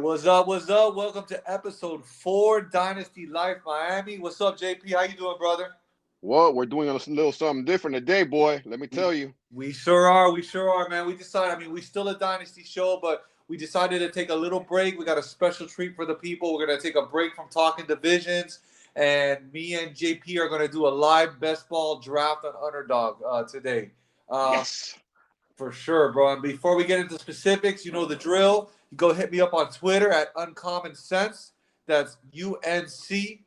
What's up? What's up? Welcome to episode 4, Dynasty Life Miami. What's up, JP? How you doing, brother? Well, we're doing a little something different today, boy. Let me We tell you. we sure are. We sure are, man. We decided. I mean, we still a Dynasty show, but we decided to take a little break. We got a special treat for the people. We're gonna take a break from talking divisions, and me and JP are gonna do a live best ball draft on Underdog today. Uh, Yes. For sure, bro. And before we get into specifics, you know the drill. You go hit me up on Twitter at Uncommon Sense. That's UNCOMMANSENSE.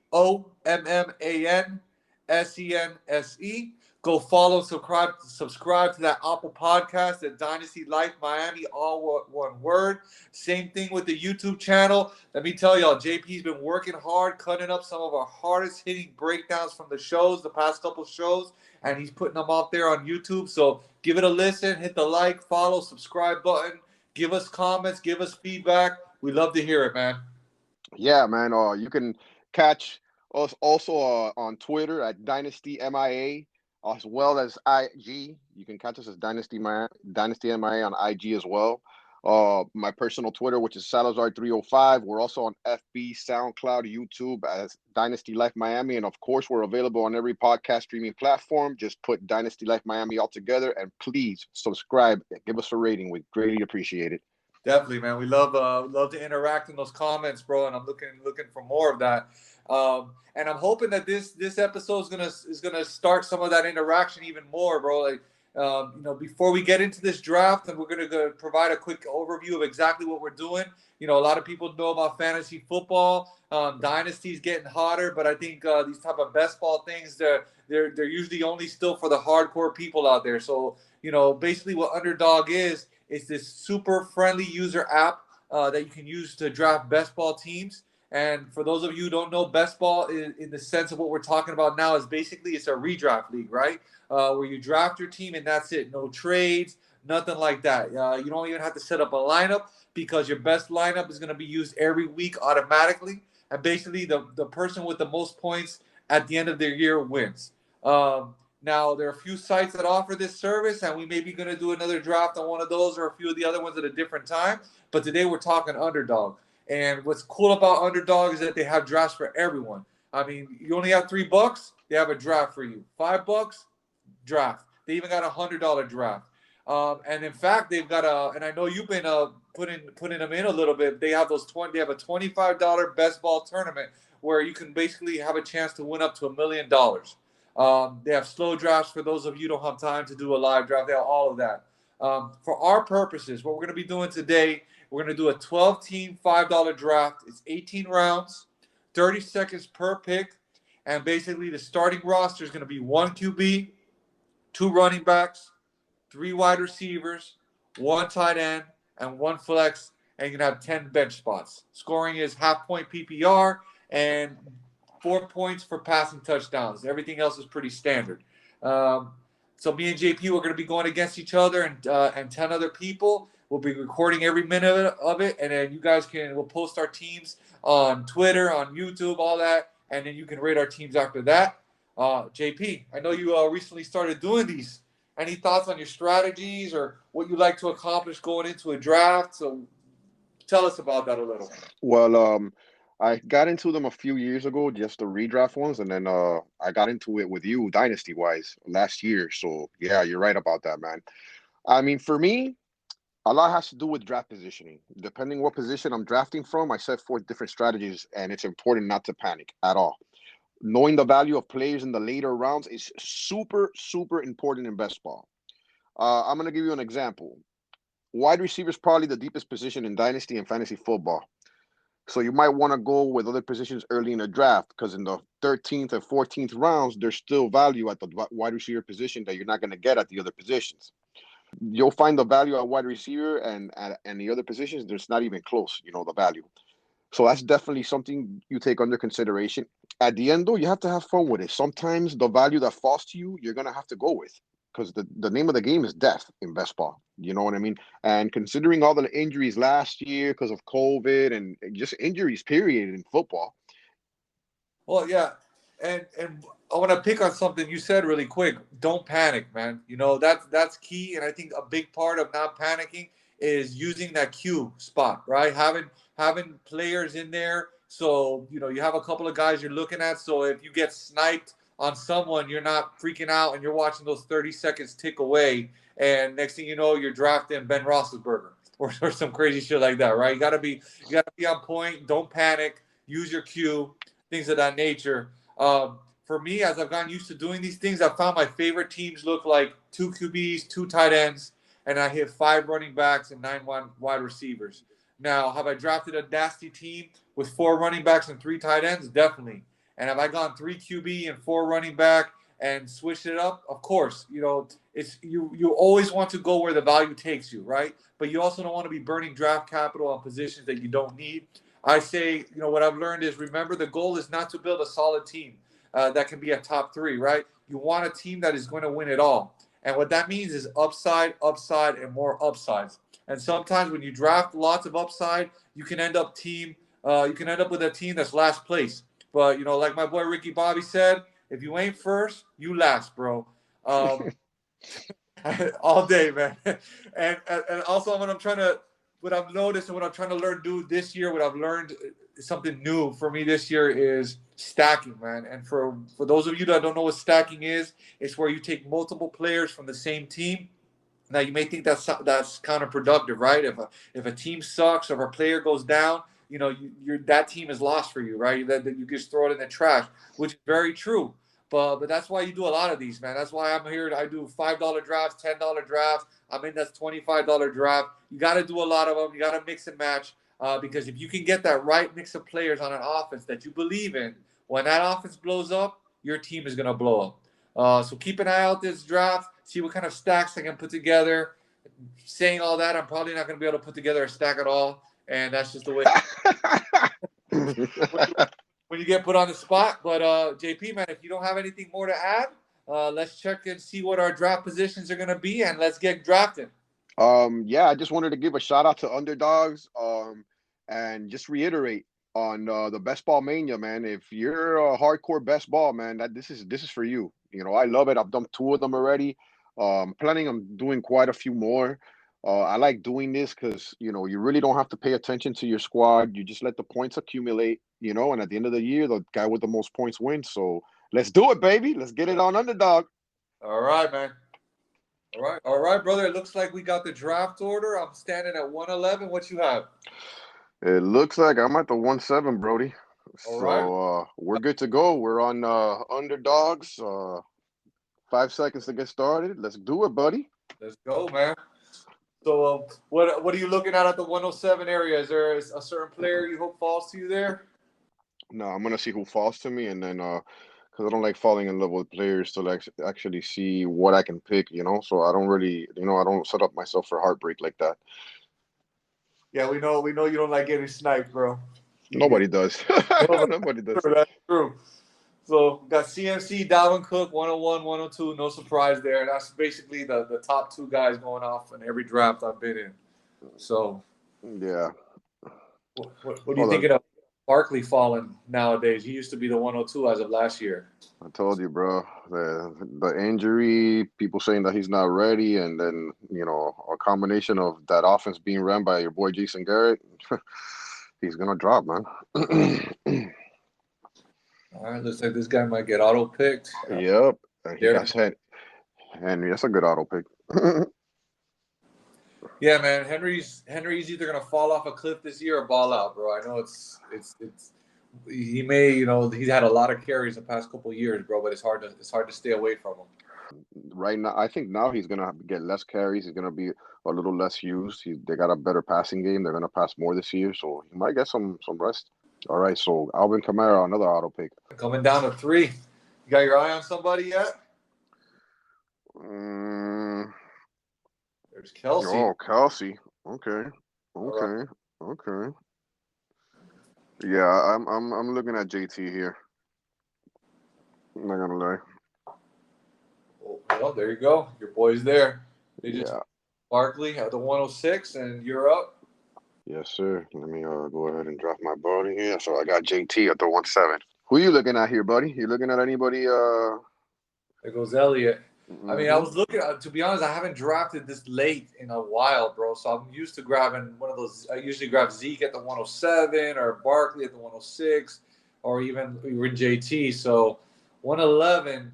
Go follow, subscribe to that Apple podcast at Dynasty Life Miami, all one word. Same thing with the YouTube channel. Let me tell y'all, JP's been working hard, cutting up some of our hardest hitting breakdowns from the shows, the past couple shows, and he's putting them out there on YouTube. So give it a listen, hit the like, follow, subscribe button, give us comments, give us feedback. We love to hear it, man. Yeah, man. You can catch us also on Twitter at Dynasty MIA, as well as IG. You can catch us as Dynasty MIA on IG as well. My personal Twitter, which is Salazar305. We're also on FB, SoundCloud, YouTube as Dynasty Life Miami, and of course, we're available on every podcast streaming platform. Just put Dynasty Life Miami all together, and please subscribe. Give us a rating. We greatly appreciate it. Definitely, man. We love to interact in those comments, bro, and I'm looking for more of that. And I'm hoping that this episode is gonna start some of that interaction even more, bro. Like, before we get into this draft, and we're gonna go provide a quick overview of exactly what we're doing. You know, a lot of people know about fantasy football. Dynasty's getting hotter, but I think these type of best ball things, they're usually only still for the hardcore people out there. So, basically what Underdog is. It's this super friendly user app that you can use to draft best ball teams. And for those of you who don't know, best ball in the sense of what we're talking about now is basically it's a redraft league, right? Where you draft your team and that's it. No trades, nothing like that. You don't even have to set up a lineup because your best lineup is going to be used every week automatically. And basically, the person with the most points at the end of their year wins. Now, there are a few sites that offer this service, and we may be going to do another draft on one of those or a few of the other ones at a different time. But today we're talking Underdog. And what's cool about Underdog is that they have drafts for everyone. I mean, you only have $3, they have a draft for you. $5, draft. They even got $100 draft. And in fact, they've got and I know you've been putting them in a little bit. They have they have a $25 best ball tournament where you can basically have a chance to win up to $1 million. They have slow drafts for those of you who don't have time to do a live draft. They have all of that. For our purposes, what we're going to be doing today, we're going to do a 12-team $5 draft. It's 18 rounds, 30 seconds per pick, and basically the starting roster is going to be one QB, two running backs, three wide receivers, one tight end, and one flex, and you're going to have 10 bench spots. Scoring is half-point PPR, and 4 points for passing touchdowns. Everything else is pretty standard. So me and JP, we're going to be going against each other and 10 other people. We'll be recording every minute of it, and then we'll post our teams on Twitter, on YouTube, all that, and then you can rate our teams after that. JP, I know you recently started doing these. Any thoughts on your strategies or what you like to accomplish going into a draft? So tell us about that a little. Well, I got into them a few years ago, just the redraft ones, and then I got into it with you, dynasty wise, last year. So yeah, you're right about that, man. I mean, for me, a lot has to do with draft positioning. Depending what position I'm drafting from, I set forth different strategies, and it's important not to panic at all. Knowing the value of players in the later rounds is super, super important in best ball. I'm gonna give you an example. Wide receiver is probably the deepest position in dynasty and fantasy football. So you might want to go with other positions early in the draft because in the 13th and 14th rounds, there's still value at the wide receiver position that you're not going to get at the other positions. You'll find the value at wide receiver and the other positions, there's not even close, the value. So that's definitely something you take under consideration. At the end, though, you have to have fun with it. Sometimes the value that falls to you, you're going to have to go with because the name of the game is death in best ball. You know what I mean? And considering all the injuries last year because of COVID and just injuries, period, in football. Well, yeah, and I want to pick on something you said really quick. Don't panic, man. That's key, and I think a big part of not panicking is using that Q spot, right? having players in there. So, you have a couple of guys you're looking at. So if you get sniped on someone, you're not freaking out and you're watching those 30 seconds tick away. And next thing you know, you're drafting Ben Roethlisberger or some crazy shit like that, right? You gotta be on point. Don't panic. Use your cue, things of that nature. For me, as I've gotten used to doing these things, I found my favorite teams look like two QBs, two tight ends, and I hit five running backs and nine wide receivers. Now, have I drafted a Dynasty team with four running backs and three tight ends? Definitely. And have I gone three QB and four running back and switched it up? Of course. It's you always want to go where the value takes you, right? But you also don't want to be burning draft capital on positions that you don't need. I say, what I've learned is remember the goal is not to build a solid team that can be a top three, right? You want a team that is going to win it all. And what that means is upside, upside, and more upsides. And sometimes when you draft lots of upside, you can end up with a team that's last place. But like my boy Ricky Bobby said, if you ain't first, you last, bro. All day, man. And also what I've noticed and what I'm trying to learn do this year, what I've learned something new for me this year is stacking, man. And for those of you that don't know what stacking is, it's where you take multiple players from the same team. Now you may think that's counterproductive, right? If a team sucks or if a player goes down, that team is lost for you, right? That you just throw it in the trash, which is very true. But that's why you do a lot of these, man. That's why I'm here. I do $5 drafts, $10 drafts. I'm in that $25 draft. You got to do a lot of them. You got to mix and match because if you can get that right mix of players on an offense that you believe in, when that offense blows up, your team is gonna blow up. So keep an eye out this draft. See what kind of stacks I can put together. Saying all that, I'm probably not gonna be able to put together a stack at all, and that's just the way. when you get put on the spot. But JP, man, if you don't have anything more to add, let's check and see what our draft positions are going to be, and let's get drafting. Yeah, I just wanted to give a shout out to underdogs. And just reiterate on the best ball mania, man. If you're a hardcore best ball, man, this is for you. I love it. I've done two of them already. Planning on doing quite a few more. I like doing this because you really don't have to pay attention to your squad. You just let the points accumulate, and at the end of the year, the guy with the most points wins. So let's do it, baby. Let's get it on underdog. All right, man. All right, brother. It looks like we got the draft order. I'm standing at 111. What you have? It looks like I'm at the 1-7, Brody. All right. So we're good to go. We're on underdogs. 5 seconds to get started. Let's do it, buddy. Let's go, man. So what are you looking at the 107 area? Is there a certain player you hope falls to you there? No, I'm gonna see who falls to me, and then because I don't like falling in love with players to actually see what I can pick. So I don't really, I don't set up myself for heartbreak like that. Yeah, we know you don't like getting sniped, bro. Nobody does. No, Nobody does. that's true. So got CMC, Dalvin Cook, 101, 102. No surprise there. That's basically the top two guys going off in every draft I've been in. So yeah. What do you think of Barkley falling nowadays? He used to be the 102 as of last year. I told you, bro. The injury, people saying that he's not ready, and then a combination of that offense being run by your boy Jason Garrett, he's gonna drop, man. All right, looks like this guy might get auto picked. Yep, he got Henry. That's a good auto pick. Yeah, man. Henry's either gonna fall off a cliff this year or ball out, bro. I know it's he may, he's had a lot of carries the past couple of years, bro, but it's hard to stay away from him. Right now, I think now he's gonna get less carries. He's gonna be a little less used. They got a better passing game. They're gonna pass more this year, so he might get some rest. All right, so Alvin Kamara, another auto pick. Coming down to 3. You got your eye on somebody yet? There's Kelsey. Oh, Kelsey. Okay. Yeah, I'm looking at JT here. I'm not gonna lie. Well, there you go. Your boy's there. They just Barkley at the 106, and you're up. Yes, sir. Let me go ahead and drop my body here. So I got JT at the 1-7. Who you looking at here, buddy? You looking at anybody? There goes Elliott. I mean, I Mm-hmm. was looking. To be honest, I haven't drafted this late in a while, bro. So I'm used to grabbing one of those. I usually grab Zeke at the 107 or Barkley at the 106, or even JT. So 111,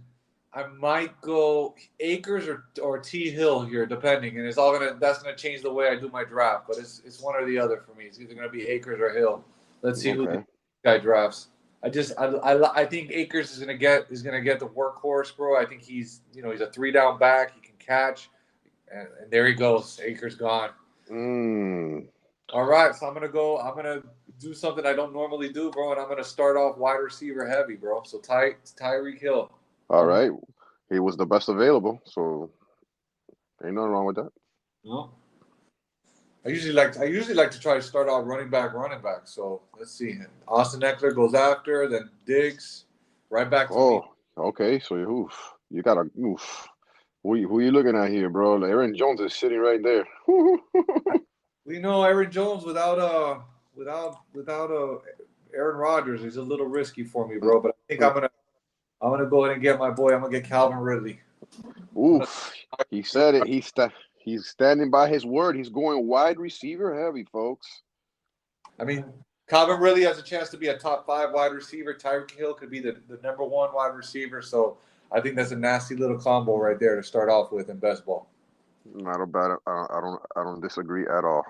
I might go Akers or T Hill here, depending, and that's gonna change the way I do my draft. But it's one or the other for me. It's either gonna be Akers or Hill. Let's see who the Okay. guy drafts. I think Akers is gonna get the workhorse, bro. I think he's a 3 down back. He can catch, and there he goes. Akers gone. Mm. All right, so I'm gonna go. I'm gonna do something I don't normally do, bro, and I'm gonna start off wide receiver heavy, bro. So Tyreek Hill. All Um, right. He was the best available, so ain't nothing wrong with that. no. I usually like to try to start out running back. So let's see. Austin Eckler goes after, then Diggs, right back to me. Oh, okay. So you got a oof. Who you looking at here, bro? Aaron Jones is sitting right there. We know Aaron Jones without Aaron Rodgers is a little risky for me, bro. But I think I'm gonna go ahead and get my boy. I'm gonna get Calvin Ridley. I'm gonna. Oof. He said it. He's standing by his word. He's going wide receiver heavy, folks. I mean, Calvin Ridley has a chance to be a top 5 wide receiver. Tyreek Hill could be the number 1 wide receiver. So I think that's a nasty little combo right there to start off with in best ball. Not about it. I don't disagree at all.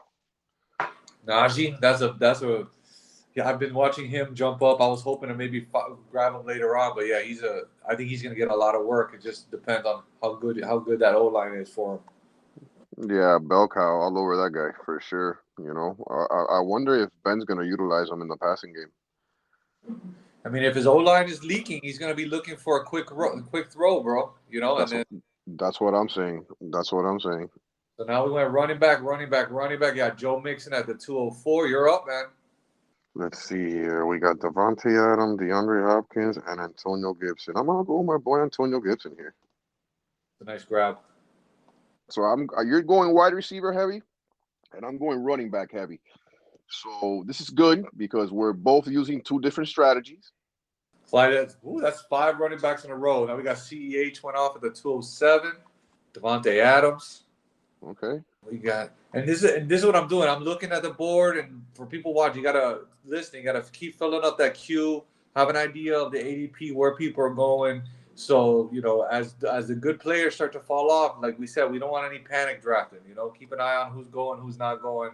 Najee, that's a. Yeah, I've been watching him jump up. I was hoping to maybe grab him later on, but yeah, I think he's going to get a lot of work. It just depends on how good that O line is for him. Yeah, bell cow all over that guy for sure. I wonder if Ben's gonna utilize him in the passing game. I mean, if his O line is leaking, he's going to be looking for a quick throw, bro. And That's then that's what I'm saying. That's what I'm saying. so now we went running back, running back, running back. Yeah, Joe Mixon at the 204. You're up, man. Let's see here. We got Devontae Adams, DeAndre Hopkins, and Antonio Gibson. I'm gonna go with my boy Antonio Gibson here. It's a nice grab. So you're going wide receiver heavy, and I'm going running back heavy. So this is good because we're both using two different strategies. Clyde, that's 5 running backs in a row. Now we got CEH went off at the 207. Devontae Adams. Okay. We got, and this is what I'm doing. I'm looking at the board, and for people watching, you gotta listen. You gotta keep filling up that queue. Have an idea of the ADP where people are going. So as the good players start to fall off, like we said, we don't want any panic drafting. Keep an eye on who's going, who's not going.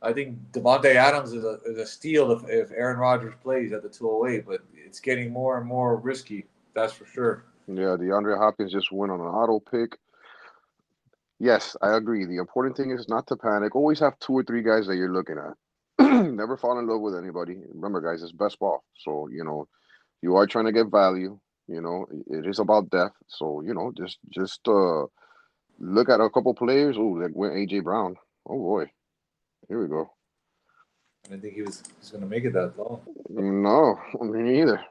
I think Devontae Adams is a steal if Aaron Rodgers plays at the 208, but it's getting more and more risky. That's for sure. Yeah, DeAndre Hopkins just went on an auto pick. Yes, I agree. The important thing is not to panic. Always have two or three guys that you're looking at. Never fall in love with anybody. Remember, guys, it's best ball. So, you are trying to get value. It is about depth. So, just look at a couple players. Oh, like went AJ Brown. Oh boy, here we go. I didn't think he's going to make it that long. No, me neither.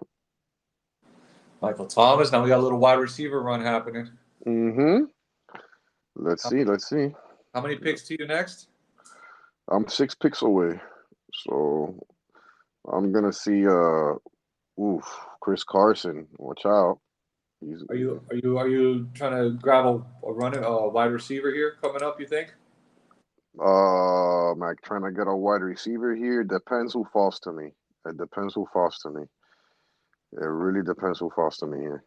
Michael Thomas. Now we got a little wide receiver run happening. Mm-hmm. Let's How, see. Let's see. how many picks to you next? I'm 6 picks away. So I'm gonna see Chris Carson. Watch out. He's Are you trying to grab a wide receiver here coming up? You think? am I trying to get a wide receiver here? Depends who falls to me. It depends who falls to me. It really depends who falls to me here.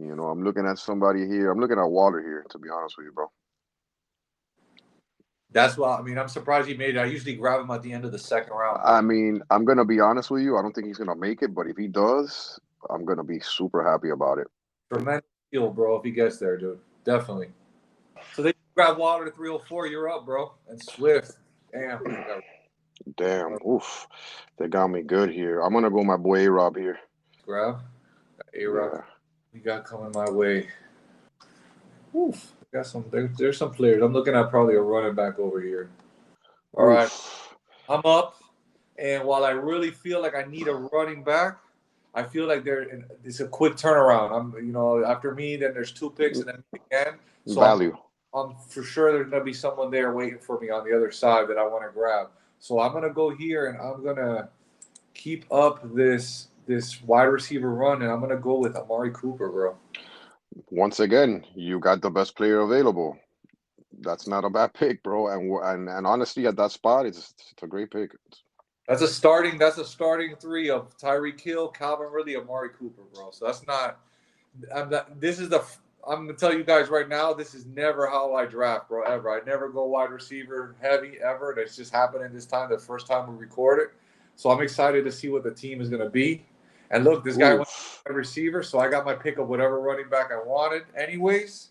I'm looking at somebody here. I'm looking at Waller here, to be honest with you, bro. That's why. I mean, I'm surprised he made it. I usually grab him at the end of the second round, I but mean, I'm gonna be honest with you. I don't think he's gonna make it, but if he does, I'm gonna be super happy about it. tremendous skill, bro. If he gets there, dude, definitely. So they grab Waller to 304. You're up, bro. And Swift. Damn. Damn, oof, they got me good here. I'm gonna go my boy A-Rob here. Grab. A-Rock. Yeah. You got coming my way. Oof. Got there's some players. I'm looking at probably a running back over here. All right. Oof. I'm up. And while I really feel like I need a running back, I feel like it's a quick turnaround. After me, then there's 2 picks and then me again. So Value. I'm for sure there's gonna be someone there waiting for me on the other side that I want to grab. So I'm gonna go here and I'm gonna keep up this wide receiver run, and I'm gonna go with Amari Cooper, bro. Once again, you got the best player available. That's not a bad pick, bro. And honestly, at that spot, it's a great pick. That's a starting. That's a starting three of Tyreek Hill, Calvin Ridley, Amari Cooper, bro. So that's not. I'm not. This is the. I'm gonna tell you guys right now. This is never how I draft, bro. Ever. I never go wide receiver heavy ever. That's just happening this time. The first time we record it. So I'm excited to see what the team is gonna be. And look, this guy went Oof. wide receiver, so I got my pick of whatever running back I wanted, anyways.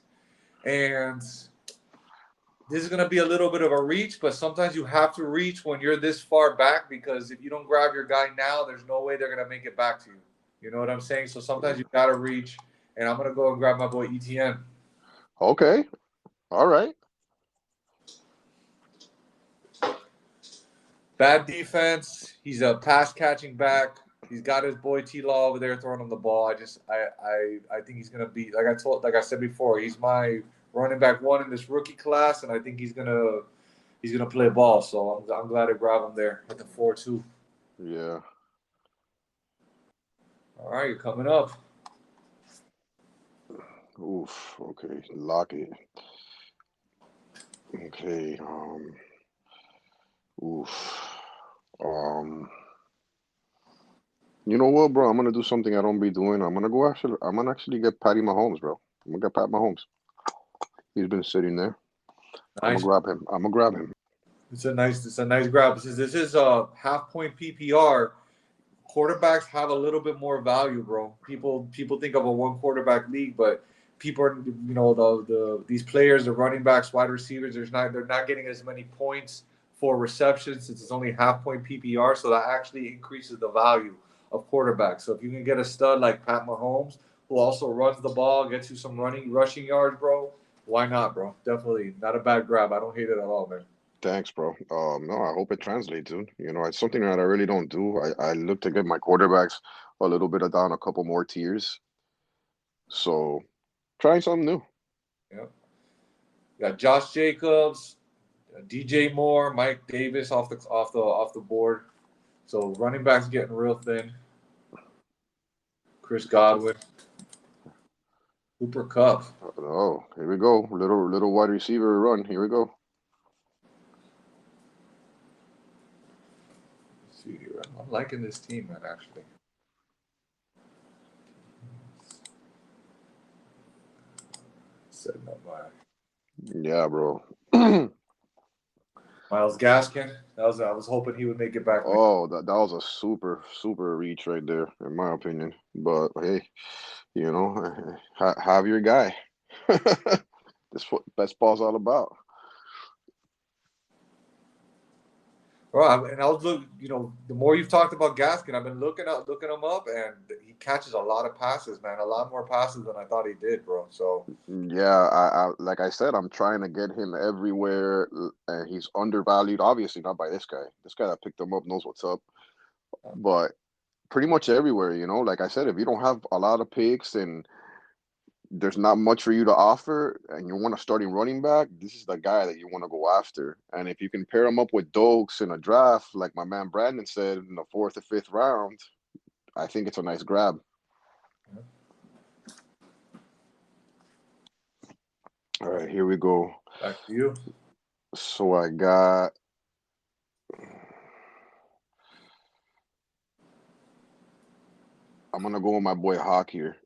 And this is going to be a little bit of a reach, but sometimes you have to reach when you're this far back because if you don't grab your guy now, there's no way they're going to make it back to you. You know what I'm saying? So sometimes you got to reach, and I'm going to go and grab my boy ETN. Okay. All right. Bad defense. He's a pass catching back. He's got his boy T Law over there throwing him the ball. I think he's gonna be like I said before. He's my running back one in this rookie class, and I think he's gonna play ball. So I'm glad to grab him there at the 4-2. Yeah. All right, you're coming up. Oof. Okay. Lock it. Okay. Oof. Um. You know what, bro? I'm gonna do something I don't be doing. I'm gonna actually get Patty Mahomes, bro. I'm gonna get Pat Mahomes. He's been sitting there. I'm gonna Nice. grab him. I'm gonna grab him. It's a nice grab. This is a half point PPR. Quarterbacks have a little bit more value, bro. People think of a one quarterback league, but people are these players, the running backs, wide receivers, they're not getting as many points for receptions since it's only half point PPR, so that actually increases the value of quarterbacks. So if you can get a stud like Pat Mahomes, who also runs the ball, gets you some rushing yards, bro, why not, bro? Definitely not a bad grab. I don't hate it at all, man. Thanks, bro. No, I hope it translates, dude. It's something that I really don't do. I look to get my quarterbacks a little bit of down a couple more tiers. So trying something new. Yeah. You got Josh Jacobs, DJ Moore, Mike Davis off the board. So running backs getting real thin. Chris Godwin, Cooper Cup. Oh, here we go. Little wide receiver run. Here we go. Let's see here. I'm liking this team, man. Actually, setting up my Yeah, bro. Miles Gaskin. I was hoping he would make it back. Oh, that was a super reach right there, in my opinion. But hey, have your guy. That's what best ball's all about. Well, and I was the more you've talked about Gaskin, I've been looking him up, and he catches a lot of passes, man. A lot more passes than I thought he did, bro. So Yeah, I like I said, I'm trying to get him everywhere, and he's undervalued. Obviously, not by this guy. This guy that picked him up knows what's up. But pretty much everywhere, like I said, if you don't have a lot of picks and there's not much for you to offer, and you want a starting running back, this is the guy that you want to go after. And if you can pair him up with Dokes in a draft, like my man Brandon said, in the fourth or fifth round, I think it's a nice grab. All right, here we go. back to you. So I got. I'm gonna go with my boy Hawk here.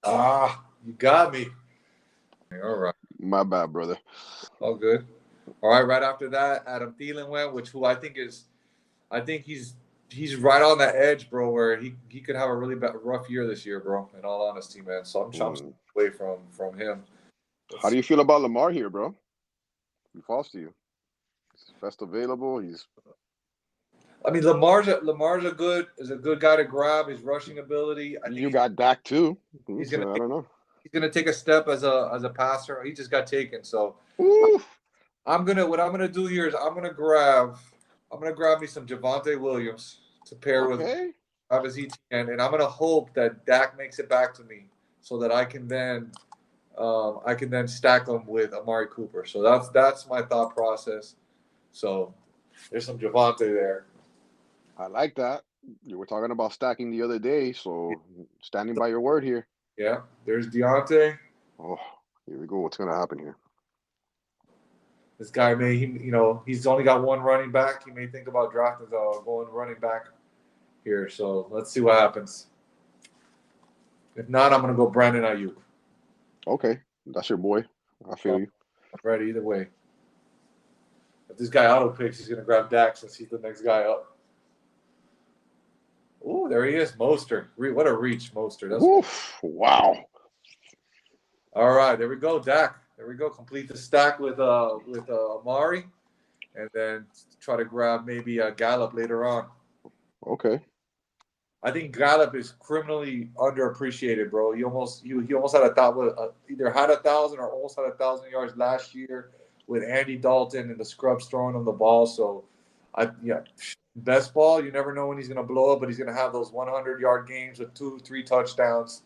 You got me. All right. My bad, brother. All good. All right. Right after that, Adam Thielen went, who I think he's right on that edge, bro, where he could have a really rough year this year, bro. In all honesty, man. So I'm staying Mm. away from him. How do you feel about Lamar here, bro? He falls to you. He's best available. He's. I mean, Lamar's a good guy to grab. His rushing ability. I think You got Dak too. he's gonna So I don't know. he's gonna take a step as a passer. He just got taken. So Ooh. what I'm gonna do here is I'm gonna grab me some Javante Williams to pair with Okay. Travis Etienne, and I'm gonna hope that Dak makes it back to me so that I can then stack them with Amari Cooper. So that's my thought process. So there's some Javante there. I like that. You were talking about stacking the other day, so standing by your word here. Yeah, there's Deontay. Oh, here we go. What's gonna happen here? This guy he's only got one running back. He may think about drafting going running back here. So let's see what happens. If not, I'm gonna go Brandon Ayuk. Okay, that's your boy. I So feel you. I'm ready either way. If this guy auto picks, he's gonna grab Dak since he's the next guy up. Oh, there he is, Mostert. What a reach, Mostert. That's one. Oof! Wow. All right, there we go, Dak. There we go. Complete the stack with Amari, and then try to grab maybe Gallup later on. Okay. I think Gallup is criminally underappreciated, bro. He almost had either had 1,000 or almost had 1,000 yards last year with Andy Dalton and the scrubs throwing him the ball. So, best ball. You never know when he's gonna blow up, but he's gonna have those 100-yard games with 2, 3 touchdowns.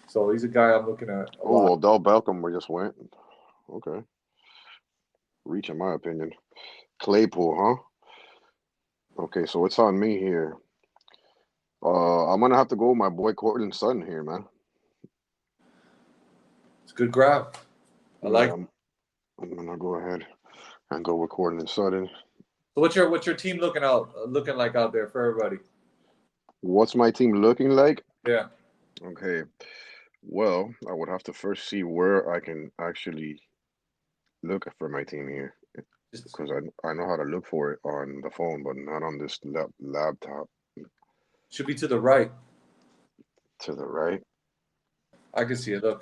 So he's a guy I'm looking at a Oh, lot. well, Del Beckham we just went. Okay. Reach, in my opinion. Claypool, huh? Okay, so it's on me here. I'm gonna have to go with my boy Cortland Sutton here, man. It's a good grab. I Yeah, like. I'm gonna go ahead and go with Cortland Sutton. So what's your team looking like out there for everybody? What's my team looking like? Yeah, Okay. Well, I would have to first see where I can actually look for my team here just because I know how to look for it on the phone, but not on this laptop. should be to the right. To the right. I can see it. Look,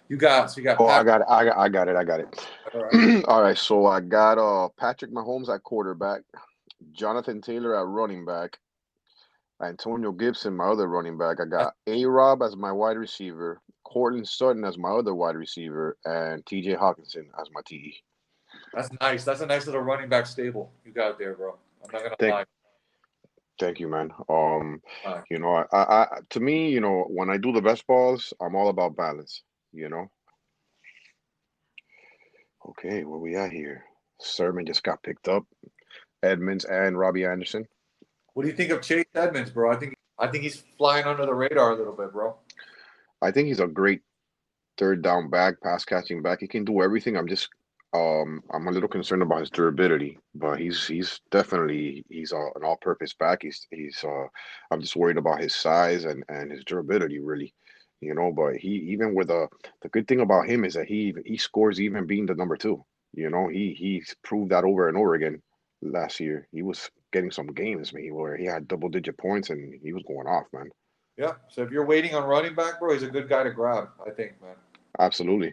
you got Oh, I Pat. got it. I got it. I got All right. it. All right. So I got Patrick Mahomes at quarterback, Jonathan Taylor at running back, Antonio Gibson, my other running back. I got A-Rob as my wide receiver, Cortland Sutton as my other wide receiver, and TJ Hawkinson as my TE. That's nice. That's a nice little running back stable you got there, bro. I'm not gonna Thank lie. thank you, man. All right. To me, when I do the best balls, I'm all about balance, you know. Okay, where we at here? Sermon just got picked up. Edmonds and Robbie Anderson. What do you think of Chase Edmonds, bro? I think he's flying under the radar a little bit, bro. I think he's a great third down back, pass catching back. He can do everything. I'm a little concerned about his durability, but he's definitely an all-purpose back. I'm just worried about his size and his durability really, But he even with the good thing about him is that he scores even being the number two. He's proved that over and over again. Last year he was getting some games, man, where he had double-digit points and he was going off, man. Yeah. So if you're waiting on running back, bro, he's a good guy to grab. I think, man. Absolutely.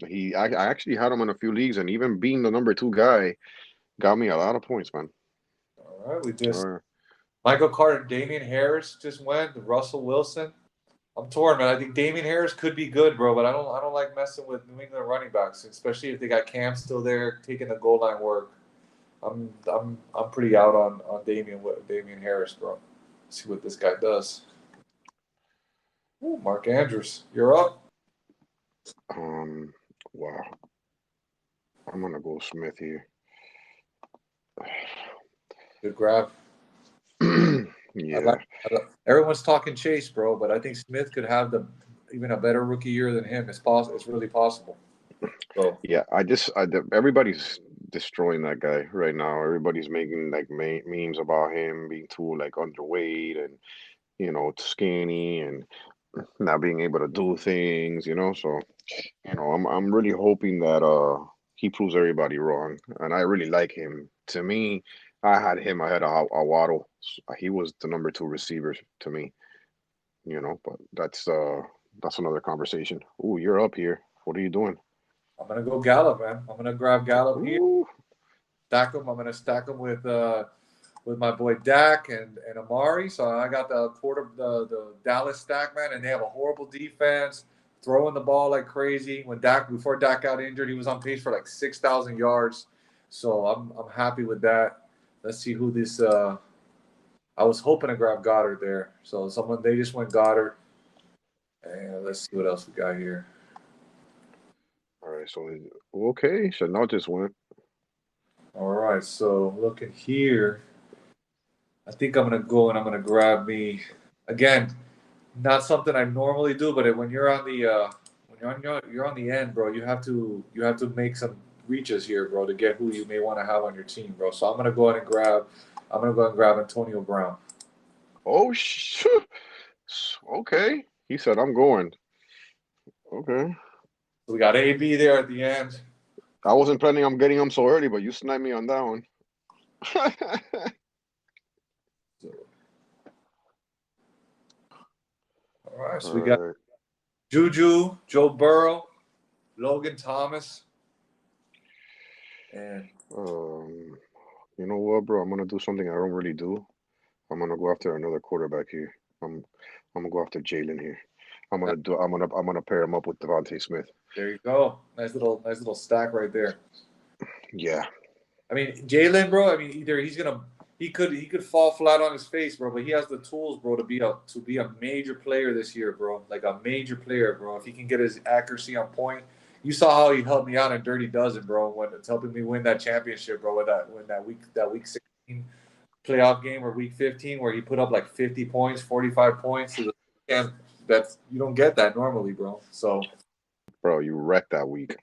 I actually had him in a few leagues, and even being the number two guy got me a lot of points, man. All right. We just Uh, Michael Carter, Damian Harris just went. Russell Wilson. I'm torn, man. I think Damian Harris could be good, bro, but I don't like messing with New England running backs, especially if they got Cam still there taking the goal line work. I'm pretty out on Damian Harris, bro. See what this guy does. Ooh, Mark Andrews, you're up. um, wow. I'm gonna go Smith here. Good grab. I like. Yeah, Everyone's talking Chase, bro, but I think Smith could have the even a better rookie year than him. It's possible. It's really possible. So yeah. Everybody's destroying that guy right now. Everybody's making like memes about him being too like underweight and skinny and not being able to do things. So I'm really hoping that he proves everybody wrong, and I really like him. To me, I had him ahead of Waddle. He was the number two receiver to me, but that's another conversation. Ooh, you're up here. What are you doing? I'm gonna go Gallup, man. I'm gonna grab Gallup here. Ooh, Stack him. I'm gonna stack him with my boy Dak and Amari. So I got the Dallas stack, man, and they have a horrible defense, throwing the ball like crazy. Before Dak got injured, he was on pace for like 6,000 yards. So I'm happy with that. Let's see who this. I was hoping to grab Goddard there. So they just went Goddard, and let's see what else we got here. all right. So okay, so now just went. All right, so looking here, I think I'm gonna go and I'm gonna grab me again. Not something I normally do, but when you're you're on the end, bro. You have to make some reaches here, bro, to get who you may want to have on your team, bro. So I'm gonna go ahead and grab Antonio Brown. Oh, okay. He said, I'm going. Okay. So we got AB there at the end. I wasn't planning on getting him so early, but you sniped me on that one. So, all right, All so we got right. Juju, Joe Burrow, Logan Thomas, and Um, you know what, bro? I'm gonna do something I don't really do. I'm gonna go after another quarterback here. I'm gonna go after Jalen here. I'm gonna pair him up with Devontae Smith. there you go. Nice little stack right there. Yeah. I mean, Jalen, bro. I mean, either he could fall flat on his face, bro, but he has the tools, bro, to be a major player this year, bro. Like a major player, bro. If he can get his accuracy on point, you saw how he helped me out in Dirty Dozen, bro, when it's helping me win that championship, bro. With that week 16 playoff game or week 15 where he put up like 50 points, 45 points. And that's you don't get that normally, bro. So Bro, you wrecked that week.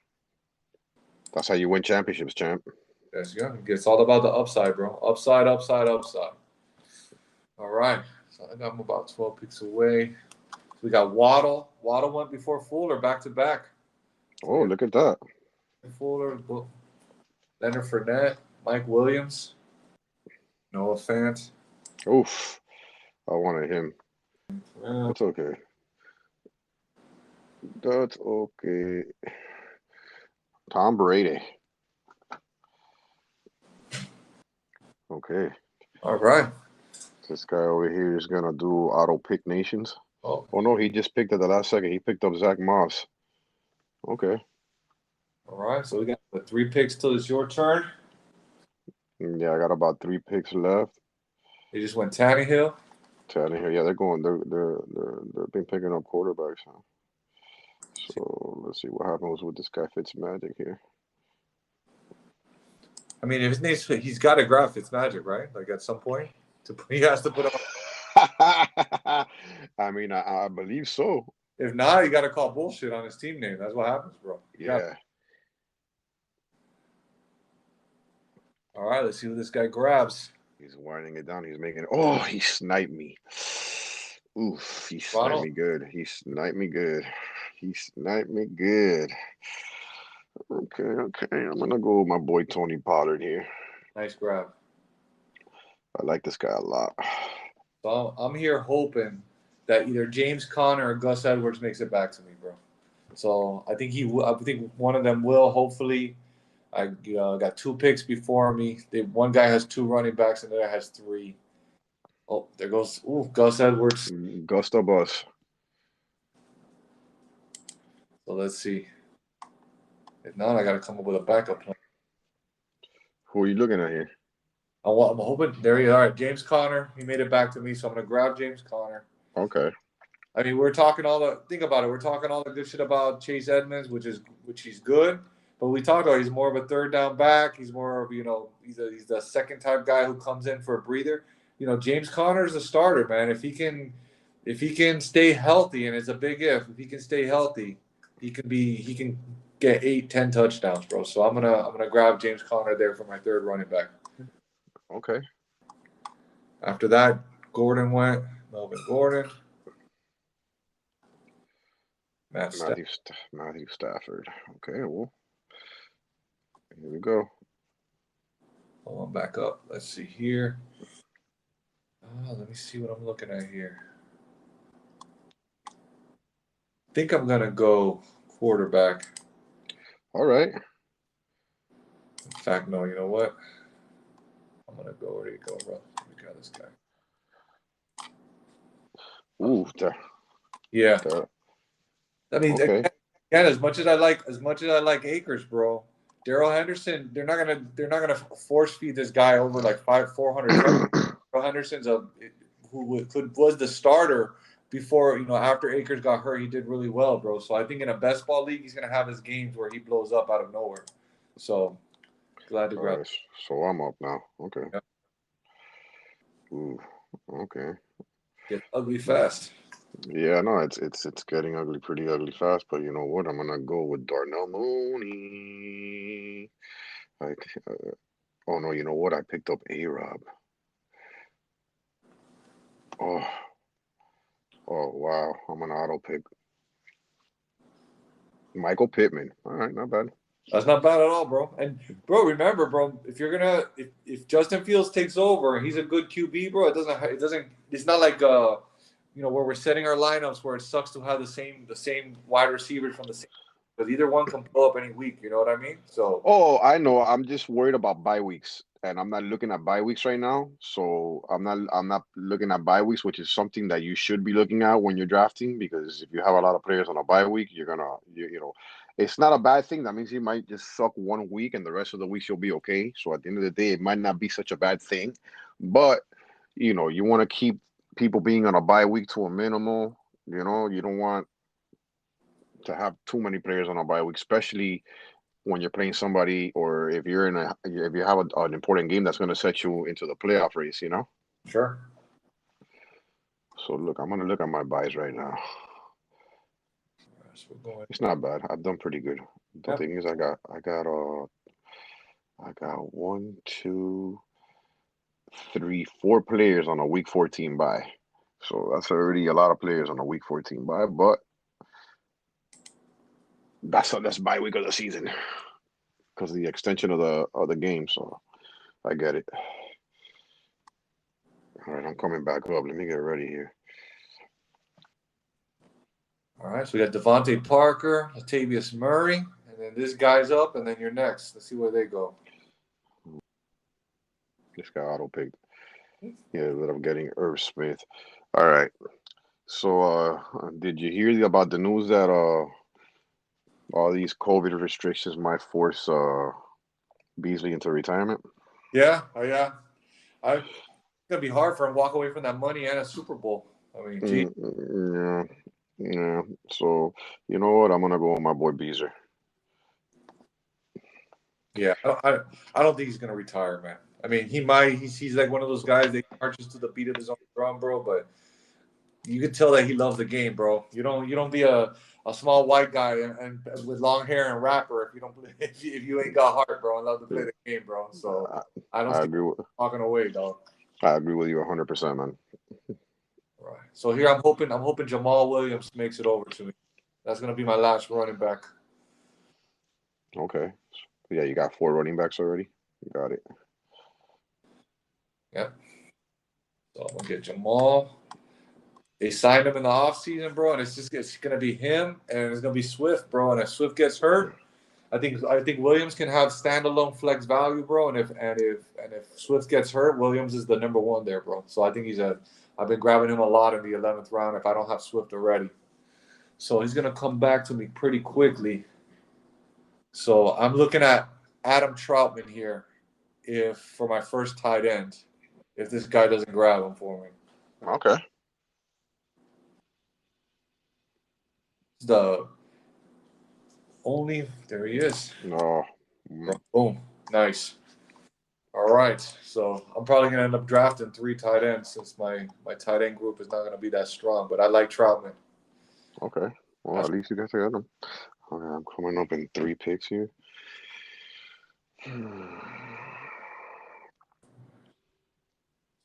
That's how you win championships, champ. yes, yeah, it's all about the upside, bro. Upside, upside, upside. All right. So I think I'm about 12 picks away. So we got Waddle. Waddle went before Fuller back to back. So we Oh, got look at that. Fuller, Leonard Fournette, Mike Williams, Noah Fant. Oof. I wanted him. Well, That's okay. That's okay. Tom Brady. Okay. all right. This guy over here is gonna do auto pick nations. Oh, Oh no, he just picked at the last second. He picked up Zach Moss. Okay. all right. So we got the 3 picks till it's your turn. Yeah, I got about 3 picks left. They just went Tannehill. Tannehill. Yeah, they've been picking up quarterbacks. Huh? So let's see what happens with this guy Fitzmagic here. I mean, if his name's he's got to grab Fitzmagic, right? Like at some point, he has to put up. I mean, I believe so. If not, you got to call bullshit on his team name. That's what happens, bro. Yeah. All right, let's see what this guy grabs. He's winding it down. He's making it. Oh, he sniped me. Oof, he sniped Ronald, me good. He sniped me good. He sniped me good. Okay, okay. I'm gonna go with my boy Tony Pollard here. nice grab. I like this guy a lot. So I'm here hoping that either James Conner or Gus Edwards makes it back to me, bro. So I think I think one of them will. Hopefully, I got 2 picks before me. One guy has 2 running backs, and the other has 3. Oh, there goes Gus Edwards. Gusta Bus. So let's see. If not, I got to come up with a backup plan. Who are you looking at here? I'm hoping there you are. James Conner, he made it back to me, so I'm gonna grab James Conner. Okay. I mean, think about it. We're talking all the good shit about Chase Edmonds, which he's good, but we talked about he's more of a third down back. He's more of he's the second type guy who comes in for a breather. James Conner's a starter, man. If he can stay healthy, and it's a big if he can stay healthy, he can get 8, 10 touchdowns, bro. So I'm gonna grab James Conner there for my third running back. Okay. After that, Gordon went. Melvin Gordon. Matthew Stafford. Okay, well, here we go. Hold on, back up. Let's see here. Let me see what I'm looking at here. I think I'm gonna go quarterback. All right. In fact, no. You know what? I'm gonna go. Where do you go, bro? We got this guy. Ooh, Yeah. I mean, okay. again, as much as I like Akers, bro. Daryl Henderson, they're not gonna force feed this guy over like 400 yards. Daryl Henderson's who was the starter before after Akers got hurt. He did really well, bro. So I think in a best ball league, he's gonna have his games where he blows up out of nowhere. So glad to All grab. right. So I'm up now. Okay. Yep. Ooh. Okay. Get ugly fast. Yeah, no, it's getting ugly, pretty ugly fast. But you know what? I'm gonna go with Darnell Mooney. Like, oh no, you know what? I picked up A-Rob. Oh, oh wow, I'm an auto pick. Michael Pittman. All right, not bad. That's not bad at all, bro. And bro, remember, bro, if Justin Fields takes over and he's a good QB, bro, it's not like where we're setting our lineups where it sucks to have the same wide receivers from the same, because either one can blow up any week. You know what I mean? So Oh, I know. I'm just worried about bye weeks, and I'm not looking at bye weeks right now. So I'm not looking at bye weeks, which is something that you should be looking at when you're drafting, because if you have a lot of players on a bye week, it's not a bad thing. That means you might just suck one week, and the rest of the weeks you'll be okay. So at the end of the day, it might not be such a bad thing, but you want to keep people being on a bye week to a minimal. You don't want to have too many players on a bye week, especially when you're playing somebody, or if you have an important game that's going to set you into the playoff race. sure. So look, I'm going to look at my buys right now. So we're going. It's not bad. I've done pretty good. The Yep. thing is, I got one, two, three, four players on a week 14 buy. So that's already a lot of players on a week 14 buy, but that's bye week of the season because of the extension of the game. So I get it. All right, I'm coming back up. Let me get ready here. All right. So we got Devontae Parker, Latavius Murray, and then this guy's up, and then you're next. Let's see where they go. This guy auto picked. Yeah, that I'm getting Irv Smith. All right. So, did you hear about the news that all these COVID restrictions might force Beasley into retirement? Yeah. Oh yeah. It's gonna be hard for him to walk away from that money and a Super Bowl. I mean, gee. Yeah, yeah. So, you know what? I'm gonna go with my boy Beezer. Yeah, I don't think he's gonna retire, man. I mean, he might. He's like one of those guys that marches to the beat of his own drum, bro. But you can tell that he loves the game, bro. You don't be a small white guy and with long hair and rapper if you don't if you ain't got heart, bro, and love to play the game, bro. So I, I don't I see agree with him walking away, dog. I agree with you 100%, man. Right. So here I'm hoping Jamal Williams makes it over to me. That's gonna be my last running back. Okay. Yeah, you got four running backs already. You got it. Yep. So I'm gonna get Jamal. They signed him in the offseason, bro, and it's gonna be him and it's gonna be Swift, bro. And if Swift gets hurt, I think Williams can have standalone flex value, bro. And if Swift gets hurt, Williams is the number one there, bro. So I think I've been grabbing him a lot in the 11th round if I don't have Swift already. So he's gonna come back to me pretty quickly. So I'm looking at Adam Troutman here, if for my first tight end, if this guy doesn't grab him for me. Okay. The only there he is. No. Mm, Boom. Nice. All right. So I'm probably gonna end up drafting three tight ends since my tight end group is not gonna be that strong. But I like Troutman. okay. Well, That's, at least you guys got them. Okay, I'm coming up in three picks here.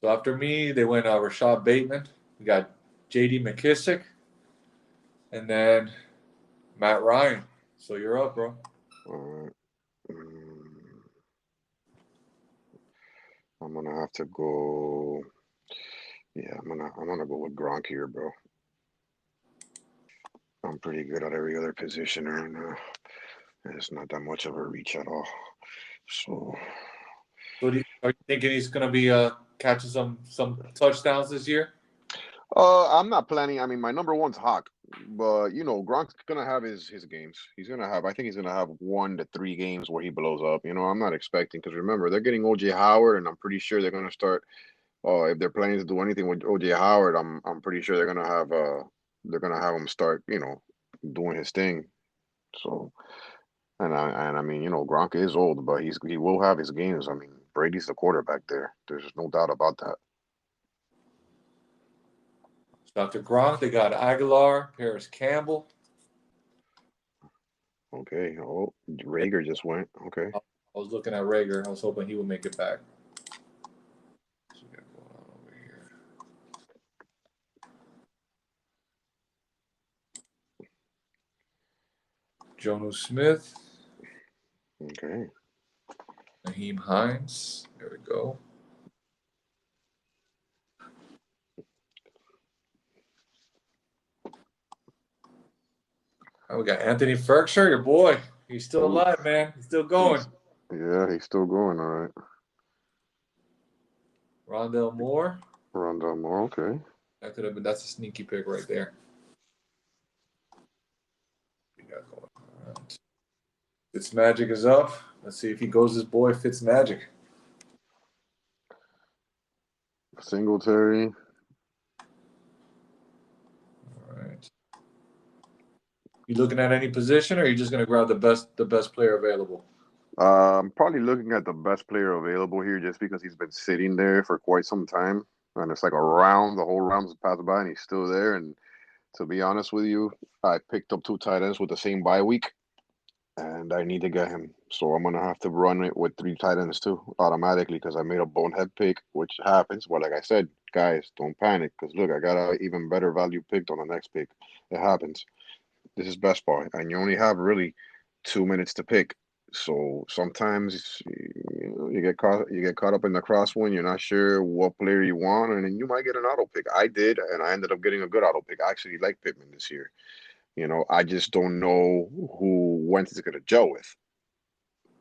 so after me, they went Rashad Bateman. We got J.D. McKissick, and then Matt Ryan. So you're up, bro. All right. Mm, I'm gonna have to go. Yeah, I'm gonna go with Gronk here, bro. I'm pretty good at every other position right now. It's not that much of a reach at all. So, So are you thinking he's gonna be catching some touchdowns this year? I'm not planning. I mean, my number one's Hawk, but Gronk's gonna have his games. He's gonna have. I think he's gonna have 1 to 3 games where he blows up. I'm not expecting, because remember they're getting OJ Howard, and I'm pretty sure they're gonna start. If they're planning to do anything with OJ Howard, I'm pretty sure they're gonna have him start, doing his thing. So, and I mean, Gronk is old, but he will have his games. I mean, Brady's the quarterback there. There's no doubt about that. Dr. Gronk. They got Aguilar, Paris Campbell. Okay. Oh, Rager just went. Okay. I was looking at Rager. I was hoping he would make it back. What's we got going on over here? Jonu Smith, Okay. Naheem Hines. There we go. Oh, we got Anthony Ferkshire, your boy. He's still Ooh, alive, man. He's still going. yeah, he's still going. All right. Rondell Moore. Rondell Moore. Okay. That could have been. That's a sneaky pick right there. We got going on. Fitzmagic is up. Let's see if he goes his boy Fitzmagic. Singletary. All right. You looking at any position, or are you just gonna grab the best player available? I'm probably looking at the best player available here just because he's been sitting there for quite some time. And it's like a round, the whole round's passed by and he's still there. And to be honest with you, I picked up two tight ends with the same bye week and I need to get him. So I'm gonna have to run it with three tight ends too, automatically, because I made a bonehead pick, which happens. But like I said, guys, don't panic, because look, I got a even better value picked on the next pick. It happens. This is best ball, and you only have really 2 minutes to pick. So sometimes you get caught up in the crosswind. You're not sure what player you want, and then you might get an auto pick. I did, and I ended up getting a good auto pick. I actually like Pittman this year. I just don't know who Wentz is going to gel with.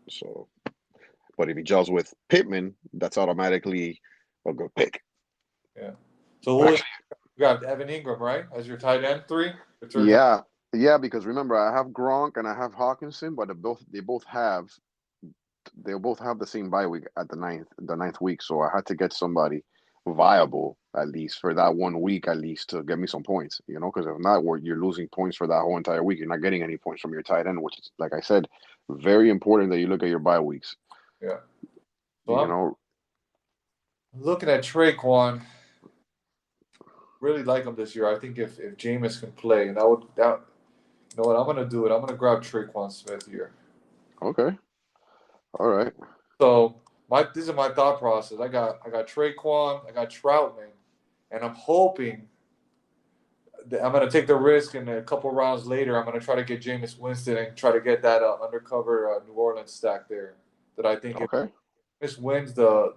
So, but if he gels with Pittman, that's automatically a good pick. Yeah. So who Actually, you got Evan Ingram, right, as your tight end three? yeah, yeah, because remember I have Gronk and I have Hawkinson, but they both have the same bye week at the ninth week. So I had to get somebody viable at least for that 1 week at least to get me some points. Because if not, you're losing points for that whole entire week. You're not getting any points from your tight end, which is, like I said, very important that you look at your bye weeks. Yeah. So You I'm know, looking at Traquan. Really like him this year. I think if Jameis can play, and that you know what I'm gonna do it. I'm gonna grab Traquan Smith here. okay, all right, So this is my thought process. I got Traquan, I got Troutman, and I'm hoping that I'm gonna take the risk, and a couple rounds later, I'm gonna try to get Jameis Winston and try to get that undercover New Orleans stack there. That I think if okay, Jameis wins the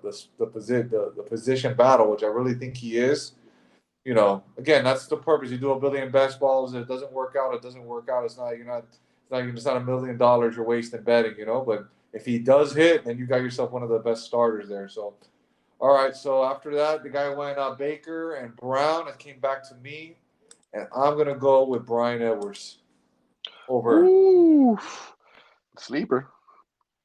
position battle, which I really think he is. Again, that's the purpose. You do a billion best balls. If it doesn't work out, it doesn't work out. It's not $1 million you're wasting betting, But if he does hit, then you got yourself one of the best starters there. So, all right. So after that, the guy went Baker and Brown. It came back to me, and I'm gonna go with Brian Edwards over. ooh, sleeper.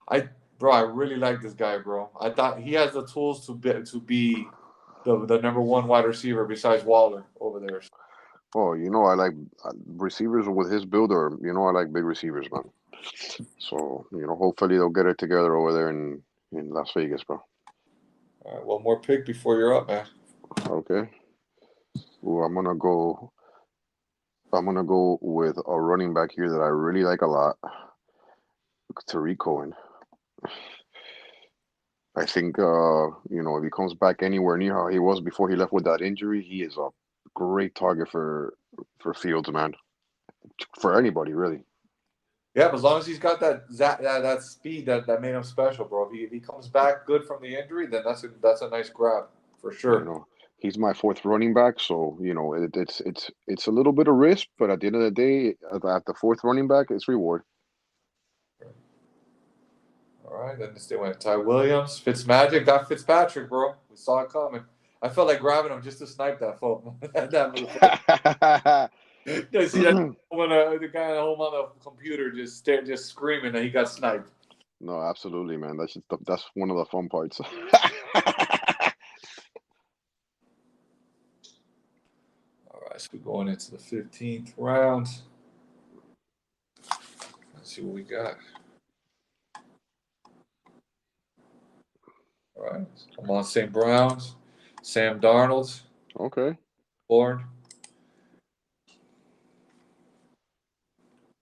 I bro, I really like this guy, bro. I thought he has the tools to be the number one wide receiver besides Waller over there. Oh, I like receivers with his build, or I like big receivers, man. So hopefully they'll get it together over there in Las Vegas, bro. All right, one more pick before you're up, man. Okay. Ooh, I'm gonna go with a running back here that I really like a lot, Tariq Cohen. I think if he comes back anywhere near how he was before he left with that injury, he is a great target for Fields, man. For anybody, really. Yeah, but as long as he's got that speed that made him special, bro. If he comes back good from the injury, then that's a nice grab for You sure. know, he's my fourth running back, so it's a little bit of risk, but at the end of the day, at the fourth running back, it's reward. All right, then they went Ty Williams, Fitzmagic, got Fitzpatrick, bro. We saw it coming. I felt like grabbing him just to snipe that phone. that motherfucker. You see that when the guy at home on the computer just screaming that he got sniped. No, absolutely, man. That's one of the fun parts. All right, so we're going into the 15th round. Let's see what we got. All right, I'm on St. Brown's, Sam Darnold, Okay. Lord.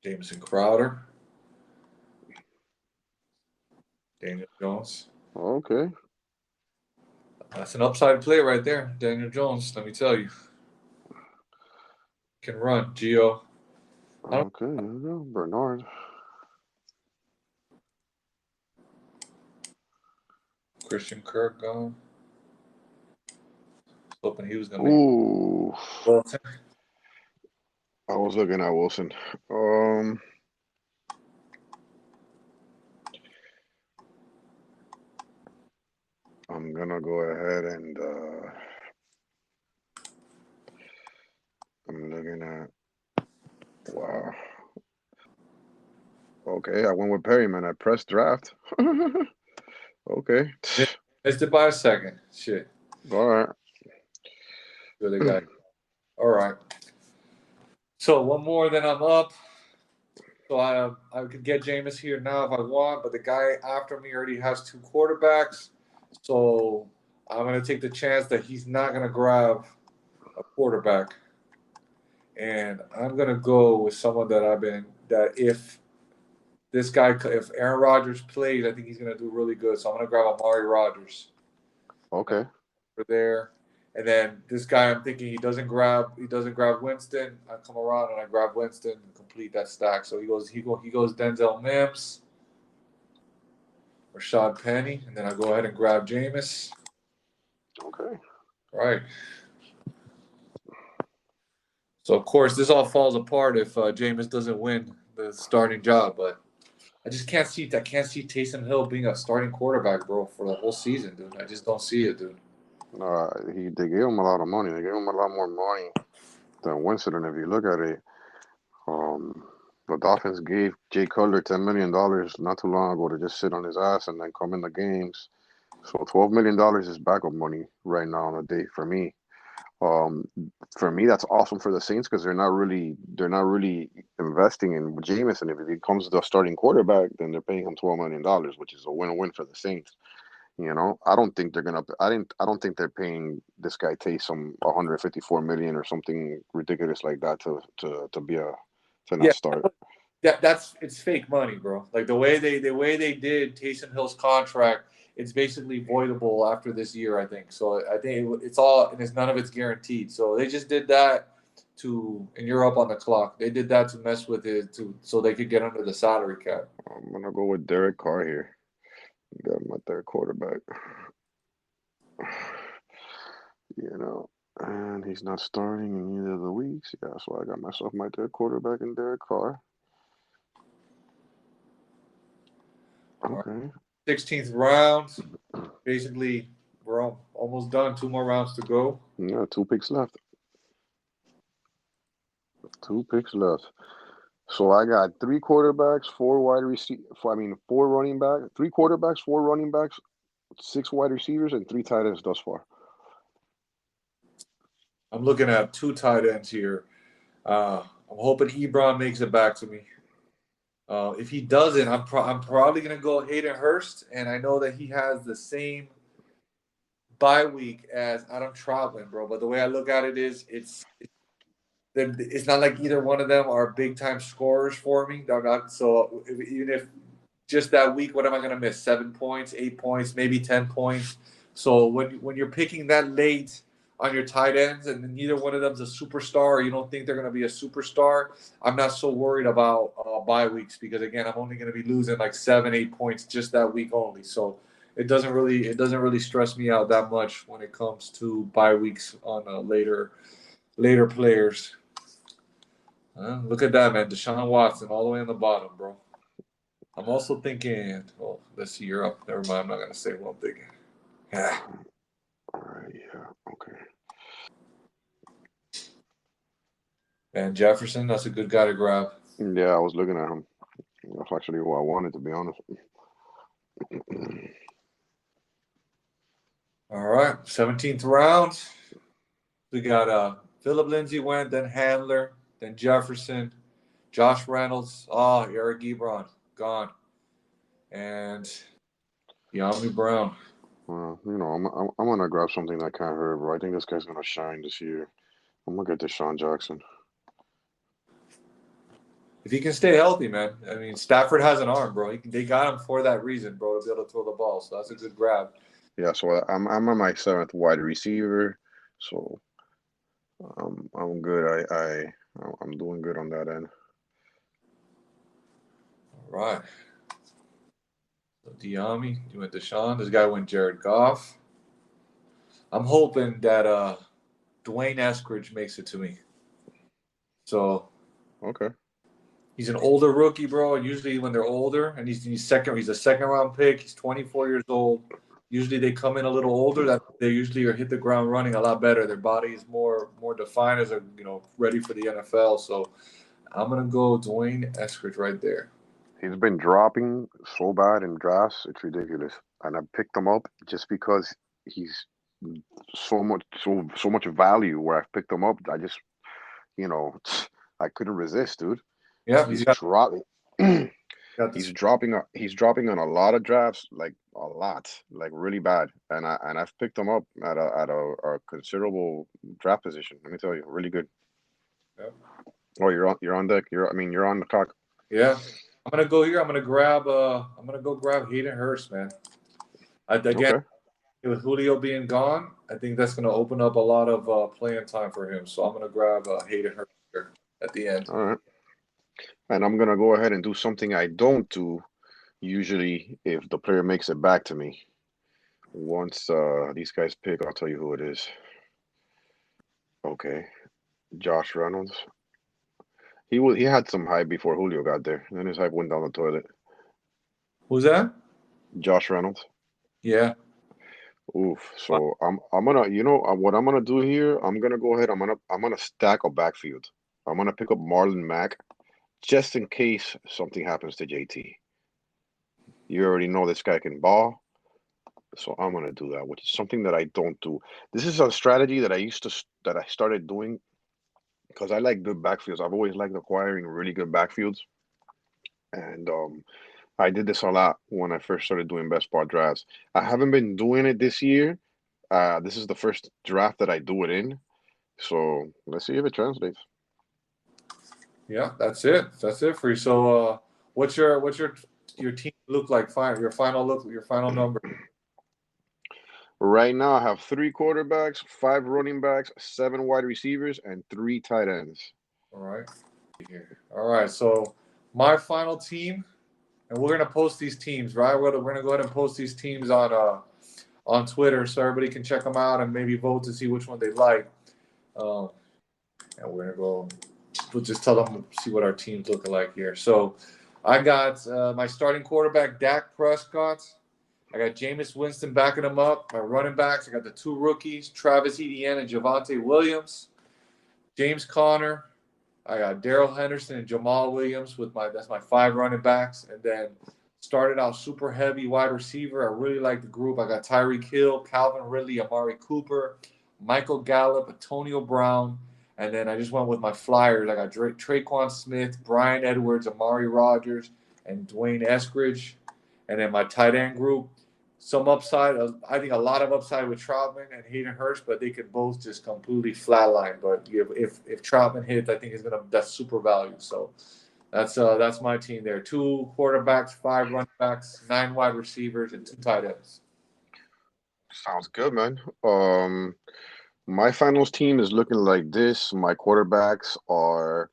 Jameson Crowder. Daniel Jones. Okay. That's an upside play right there. Daniel Jones, let me tell you. Can run. Gio. I don't Okay. There we go. Bernard. Christian Kirk gone. Hoping he was gonna be Ooh. Wilson. I was looking at Wilson. Um. I'm gonna go ahead and I'm looking at wow. Okay, I went with Perryman. I pressed draft. Okay. Missed it by a second. Shit. All right. Good they got. All right. So one more, then I'm up. So I could get Jameis here now if I want, but the guy after me already has two quarterbacks. So I'm gonna take the chance that he's not gonna grab a quarterback, and I'm gonna go with someone that if Aaron Rodgers plays, I think he's gonna do really good. So I'm gonna grab Amari Rodgers Okay. for there. And then this guy, I'm thinking he doesn't grab Winston. I come around and I grab Winston and complete that stack. So he goes Denzel Mims, Rashad Penny, and then I go ahead and grab Jameis. Okay. Right. So of course this all falls apart if Jameis doesn't win the starting job, but I can't see Taysom Hill being a starting quarterback, bro, for the whole season, dude. I just don't see it, dude. They gave him a lot of money. They gave him a lot more money than Winston. And if you look at it, um, the Dolphins gave Jay Cutler $10 million not too long ago to just sit on his ass and then come in the games. So $12 million is backup money right now on a day for me. Um, for me, that's awesome for the Saints because they're not really investing in Jameis, and if he becomes the starting quarterback, then they're paying him $12 million, which is a win-win for the Saints. I don't think they're gonna. I don't think they're paying this guy Taysom 154 million or something ridiculous like that to be a to Yeah, not start. that's it's fake money, bro. Like the way they did Taysom Hill's contract, it's basically voidable after this year. I think so. I think it's all and it's none of it's guaranteed. So they just did that and you're up on the clock. They did that to mess with it so they could get under the salary cap. I'm gonna go with Derek Carr here. Got my third quarterback. And he's not starting in either of the weeks. Yeah, so I got myself my third quarterback in Derek Carr. All right. Okay. 16th round. Basically, we're almost done. Two more rounds to go. Yeah, two picks left. Two picks left. So I got three quarterbacks, four wide receiver. I mean, four running back, three quarterbacks, four running backs, six wide receivers, and three tight ends thus far. I'm looking at two tight ends here. I'm hoping Ebron makes it back to me. If he doesn't, I'm probably gonna go Hayden Hurst, and I know that he has the same bye week as Adam Troutman, bro. But the way I look at it is, it's not like either one of them are big time scorers for me. They're not. So even if just that week, what am I going to miss? 7 points, 8 points, maybe 10 points. So when you're picking that late on your tight ends, and neither one of them's a superstar, or you don't think they're going to be a superstar, I'm not so worried about bye weeks because again, I'm only going to be losing like 7, 8 points just that week only. So it doesn't really stress me out that much when it comes to bye weeks on later players. Look at that, man. Deshaun Watson all the way on the bottom, bro. I'm also thinking, well, let's see, you're up. Never mind. I'm not going to say what I'm thinking. Yeah. All right, yeah, okay. Man, Jefferson, that's a good guy to grab. Yeah, I was looking at him. That's actually who I wanted, to be honest. All right. 17th round. We got Philip Lindsay went, then Handler, then Jefferson, Josh Reynolds. Oh, Eric Ebron, gone. And Yami Brown. I'm gonna grab something that can't hurt, bro. I think this guy's gonna shine this year. I'm gonna get Deshaun Jackson. If he can stay healthy, man. I mean, Stafford has an arm, bro. They got him for that reason, bro, to be able to throw the ball. So that's a good grab. Yeah, so I'm on my seventh wide receiver, so I'm good. I'm doing good on that end. All right. So Diami, you went Deshaun. This guy went Jared Goff. I'm hoping that Dwayne Eskridge makes it to me. So Okay. he's an older rookie, bro. Usually when they're older, and he's a second round pick. He's 24 years old. Usually they come in a little older. That they usually are hit the ground running a lot better. Their body is more defined as ready for the NFL. So I'm gonna go Dwayne Eskridge right there. He's been dropping so bad in drafts, it's ridiculous. And I picked him up just because he's so much value. Where I've picked him up, you know, I couldn't resist, dude. Yeah, He's dropping. got He's this. dropping. He's dropping on a lot of drafts, like a lot, like really bad. And I've picked him up at a considerable draft position. Let me tell you, really good. Yeah. Oh, you're on deck. You're on the clock. Yeah. I'm gonna go here. I'm gonna go grab Hayden Hurst, man. Again, Okay. with Julio being gone, I think that's gonna open up a lot of playing time for him. So I'm gonna grab Hayden Hurst here at the end. All right. And I'm gonna go ahead and do something I don't do usually if the player makes it back to me. Once these guys pick, I'll tell you who it is. Okay, Josh Reynolds. He had some hype before Julio got there, and then his hype went down the toilet. Who's that? Josh Reynolds. Yeah. Oof. So I'm gonna what I'm gonna do here. I'm gonna go ahead. I'm gonna stack a backfield. I'm gonna pick up Marlon Mack just in case something happens to JT. You already know this guy can ball, so I'm gonna do that, which is something that I don't do. This is a strategy that I started doing because I like good backfields. I've always liked acquiring really good backfields, and I did this a lot when I first started doing best ball drafts. I haven't been doing it this year. This is the first draft that I do it in, so let's see if it translates. Yeah, that's it. That's it for you. So, what's your team look like? Fine, your final look, your final number. Right now, I have three quarterbacks, five running backs, seven wide receivers, and three tight ends. All right. Here. All right. So, my final team, and we're gonna post these teams, right? We're gonna go ahead and post these teams on Twitter so everybody can check them out and maybe vote to see which one they like. Um, and we're gonna go. We'll just tell them see what our team's looking like here. So, I got my starting quarterback Dak Prescott. I got Jameis Winston backing him up. My running backs, I got the two rookies, Travis Etienne and Javante Williams. James Conner. I got Daryl Henderson and Jamal Williams that's my five running backs. And then started out super heavy wide receiver. I really like the group. I got Tyreek Hill, Calvin Ridley, Amari Cooper, Michael Gallup, Antonio Brown. And then I just went with my flyers. I got Traquan Smith, Brian Edwards, Amari Rogers, and Dwayne Eskridge. And then my tight end group, some upside. I think a lot of upside with Troutman and Hayden Hurst, but they could both just completely flatline. But if Troutman hits, I think that's super value. So that's my team there. Two quarterbacks, five running backs, nine wide receivers, and two tight ends. Sounds good, man. My finals team is looking like this. My quarterbacks are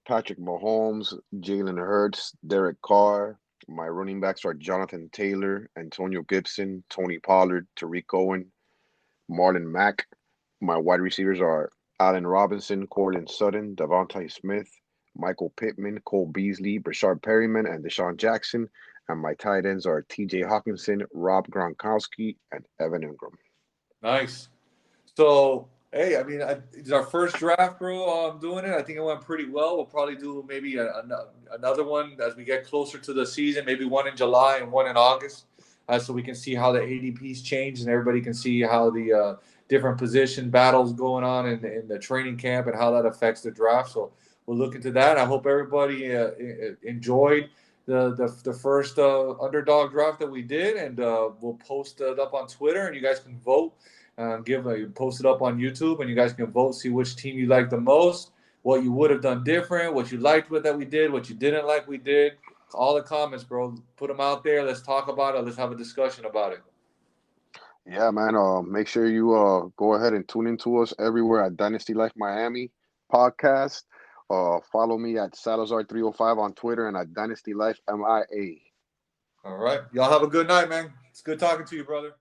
Patrick Mahomes, Jalen Hurts, Derek Carr. My running backs are Jonathan Taylor, Antonio Gibson, Tony Pollard, Tariq Cohen, Marlon Mack. My wide receivers are Allen Robinson, Cortland Sutton, Devontae Smith, Michael Pittman, Cole Beasley, Brashard Perryman, and Deshaun Jackson. And my tight ends are TJ Hawkinson, Rob Gronkowski, and Evan Ingram. Nice. So, hey, I mean, it's our first draft, bro. I'm doing it. I think it went pretty well. We'll probably do maybe another one as we get closer to the season, maybe one in July and one in August, so we can see how the ADPs change and everybody can see how the different position battles going on in the training camp and how that affects the draft. So we'll look into that. I hope everybody enjoyed the first underdog draft that we did, and we'll post it up on Twitter, and you guys can vote. Post it up on YouTube, and you guys can vote, see which team you like the most. what you would have done different, what you liked with that we did, what you didn't like we did. All the comments, bro. Put them out there. Let's talk about it. Let's have a discussion about it. Yeah, man. Make sure you go ahead and tune into us everywhere at Dynasty Life Miami podcast. Follow me at Salazar305 on Twitter and at Dynasty Life MIA. All right. Y'all have a good night, man. It's good talking to you, brother.